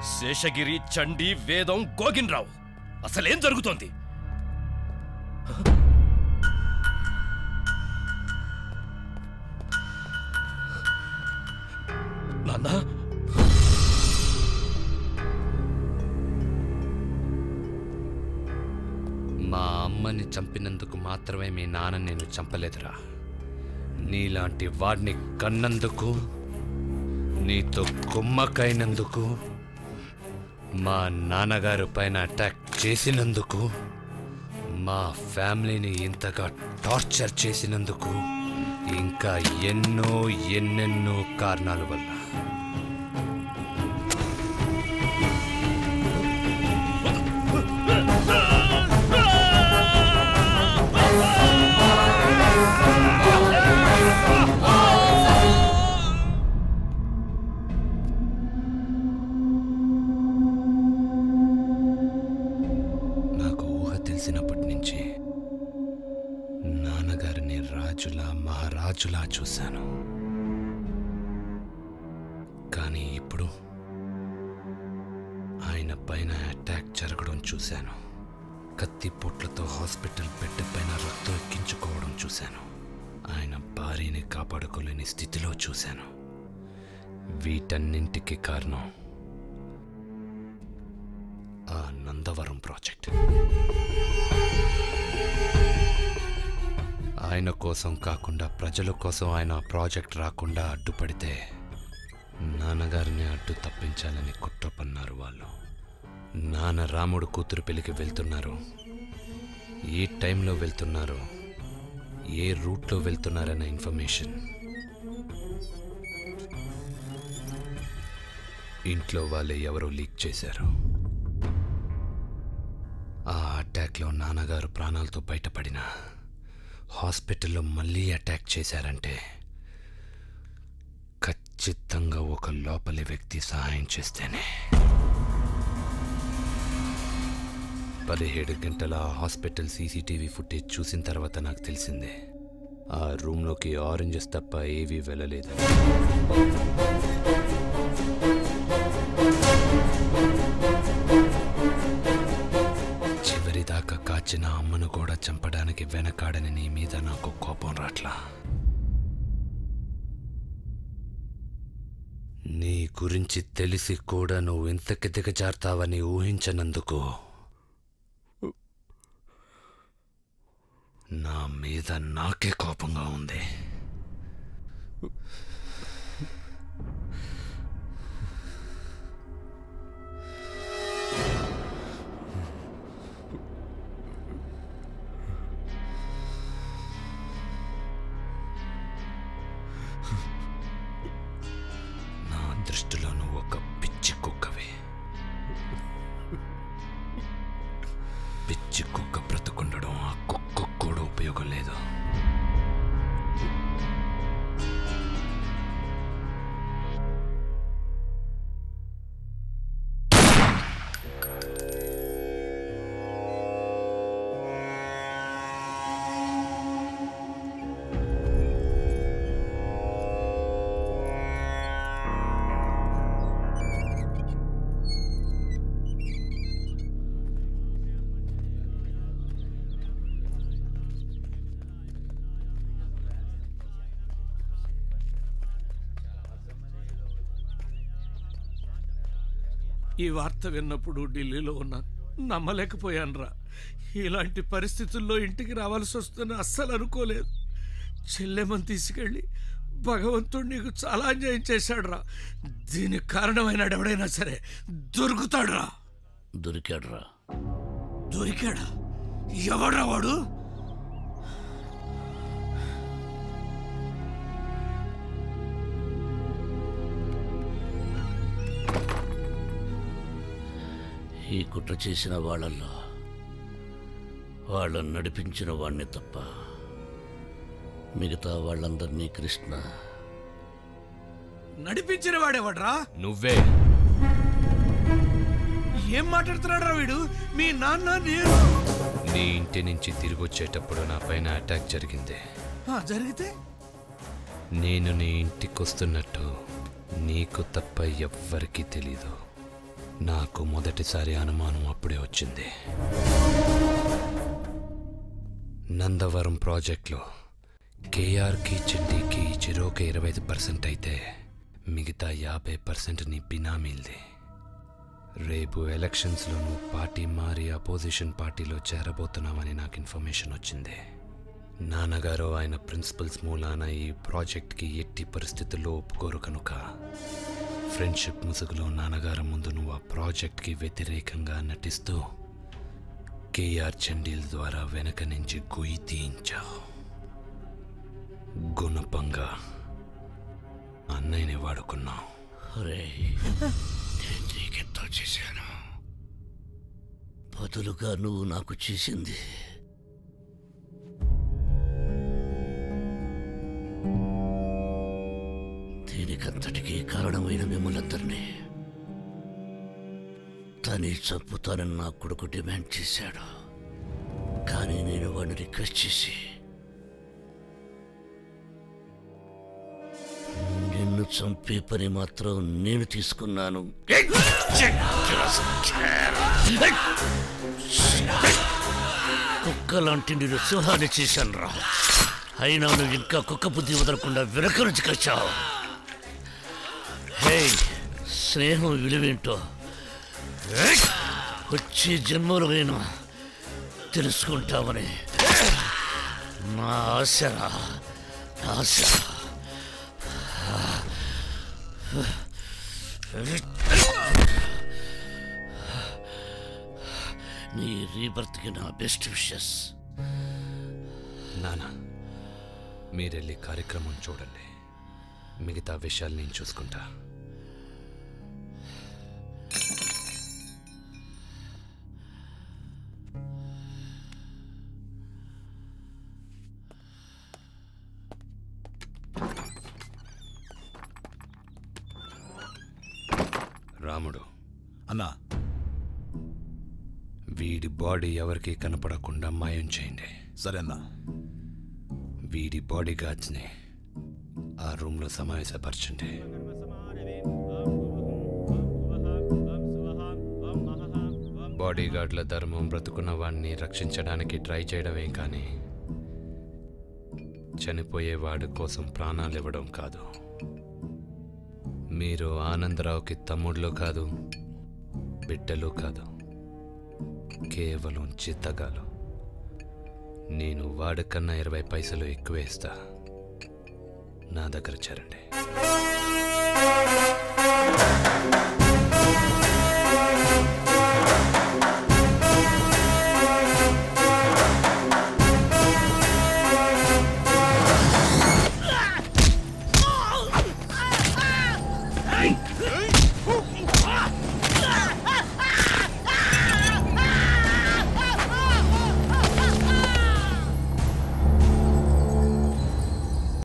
శేషగిరి, చండి, వేదం, గోగిన్రావు, అసలేం జరుగుతోంది? నాన్నా, మా అమ్మని చంపినందుకు మాత్రమే మీ నాన్న నేను చంపలేదురా. నీలాంటి వాడిని కన్నందుకు, నీతో కుమ్మకైనందుకు, మా నాన్నగారు పైన అటాక్ చేసినందుకు, మా ఫ్యామిలీని ఇంతగా టార్చర్ చేసినందుకు, ఇంకా ఎన్నెన్నో కారణాల వల్ల. నాకు ఊహ తెలిసినప్పటి నుంచి నాన్నగారిని రాజులా, మహారాజులా చూశాను. కానీ ఇప్పుడు ఆయన పైన అటాక్ జరగడం చూశాను. కత్తిపోట్లతో హాస్పిటల్ బెడ్ పైన రక్తం ఎక్కించుకోవడం చూశాను. ఆయన భార్యని కాపాడుకోలేని స్థితిలో చూశాను. వీటన్నింటికి కారణం ఆ నందవరం ప్రాజెక్ట్. ఆయన కోసం కాకుండా ప్రజల కోసం ఆయన ప్రాజెక్ట్ రాకుండా అడ్డుపడితే నాన్నగారిని అడ్డు తప్పించాలని కుట్ర పన్నారు వాళ్ళు. నాన్న రాముడు కూతురు పెళ్లికి వెళ్తున్నారు. ఏ టైంలో వెళ్తున్నారు, ఏ రూట్లో వెళ్తున్నారన్న ఇన్ఫర్మేషన్ ఇంట్లో వాళ్ళే ఎవరో లీక్ చేశారు. ఆ అటాక్లో నాన్నగారు ప్రాణాలతో బయటపడిన హాస్పిటల్లో మళ్ళీ అటాక్ చేశారంటే ఖచ్చితంగా ఒక లోపలి వ్యక్తి సహాయం చేస్తేనే. 17 గంటల హాస్పిటల్ సీసీటీవీ ఫుటేజ్ చూసిన తర్వాత నాకు తెలిసిందే ఆ రూమ్లోకి ఆరెంజెస్ తప్ప ఏవీ వెళ్ళలేదు. చివరిదాకా కాచిన అమ్మను కూడా చంపడానికి వెనకాడని నీ మీద నాకు కోపం రాట్లా. నీ గురించి తెలిసి కూడా నువ్వు ఇంతకి దిగజారుతావని ఊహించనందుకు నా మీద నాకే కోపంగా ఉంది. నా దృష్టిలో నువ్వు ఒక పిచ్చి కుక్కవి. పిచ్చి కుక్క బ్రతుకుండడం ఆ కుక్క కూడా ఉపయోగం లేదు. ఈ వార్త విన్నప్పుడు ఢిల్లీలో ఉన్నాను. నమ్మలేకపోయానురా. ఇలాంటి పరిస్థితుల్లో ఇంటికి రావాల్సి వస్తుందని అస్సలు అనుకోలేదు. చెల్లెమ్మని తీసుకెళ్ళి భగవంతుడు నీకు చాలా అన్యాయం చేశాడురా. దీనికి కారణమైన ఎవడైనా సరే దొరుకుతాడురా. దొరికాడురా. దొరికాడా? ఎవడ్రా వాడు? ఈ కుట్ర చేసిన వాళ్ళల్లో వాళ్ళని నడిపించిన వాణ్ణి తప్ప మిగతా వాళ్ళందరినీ కృష్ణ. నడిపించిన వాడేవాడ్రా? నువ్వే. ఏం మాట్లాడుతున్నాడ్రా వీడు? మీ నాన్న నేను నీ ఇంటి నుంచి తిరిగి వచ్చేటప్పుడు నా పైన అటాక్ జరిగింది. జరిగితే నేను నీ ఇంటికి వస్తున్నట్టు నీకు తప్ప ఎవ్వరికీ తెలీదు. నాకు మొదటిసారి అనుమానం అప్పుడే వచ్చింది. నందవరం ప్రాజెక్టులో కేఆర్కి చండీకి చిరోకి 25% అయితే మిగతా 50% నీ బినామీల్ది. రేపు ఎలక్షన్స్లో నువ్వు పార్టీ మారి అపోజిషన్ పార్టీలో చేరబోతున్నావని నాకు ఇన్ఫర్మేషన్ వచ్చింది. నాన్నగారు ఆయన ప్రిన్సిపల్స్ మూలాన ఈ ప్రాజెక్ట్కి ఎట్టి పరిస్థితుల్లో ఒప్పుకోరు కనుక ఫ్రెండ్షిప్ ముసుగులో నాన్నగారు ముందు నువ్వు ఆ ప్రాజెక్ట్కి వ్యతిరేకంగా నటిస్తూ కేఆర్ చండీల్ ద్వారా వెనక నుంచి గొయ్యి తీయించావు. గుణపంగా అన్నయ్యని వాడుకున్నావు. నేను నీకెంతో చేశాను, బదులుగా నువ్వు నాకు చేసింది దీనికంతటికీ కారణమైన మిమ్మల్ందరినీ తనే చంపుతానని నా కొడుకు డిమాండ్ చేశాడు. కానీ నేను వాడిని రిక్వెస్ట్ చేసి నిన్ను చంపే పని మాత్రం నేను తీసుకున్నాను. కుక్క లాంటి నేను సింహాన్ని చేశాను రా. అయినా నువ్వు ఇంకా కుక్క బుద్ధి వదలకుండా వెనక నుంచి కచ్చావు. హే, స్నేహం విలువేంటో వచ్చే జన్మలో నేను తెలుసుకుంటామని నా ఆశరా, ఆశ. నీ రీబర్త్కి నా బెస్ట్ విషెస్. నాన్న, మీరెళ్ళి కార్యక్రమం చూడండి, మిగతా విషయాలు నేను చూసుకుంటా. రాముడు అన్నా, వీడి బాడీ ఎవరికీ కనపడకుండా మాయం చేయండి. సరే అన్నా. వీడి బాడీ గార్డ్స్ని ఆ రూమ్లో సమావేశపరచండి. బాడీ గార్డ్ల ధర్మం బ్రతుకున్న వాడిని రక్షించడానికి ట్రై చేయడమే కానీ చనిపోయేవాడి కోసం ప్రాణాలు ఇవ్వడం కాదు. మీరు ఆనందరావుకి తమ్ముళ్ళు కాదు, బిడ్డలు కాదు, కేవలం చిత్తగాలు. నేను వాడికన్నా 20 పైసలు ఎక్కువ ఇస్తా. నా దగ్గర చేరండి. Hey!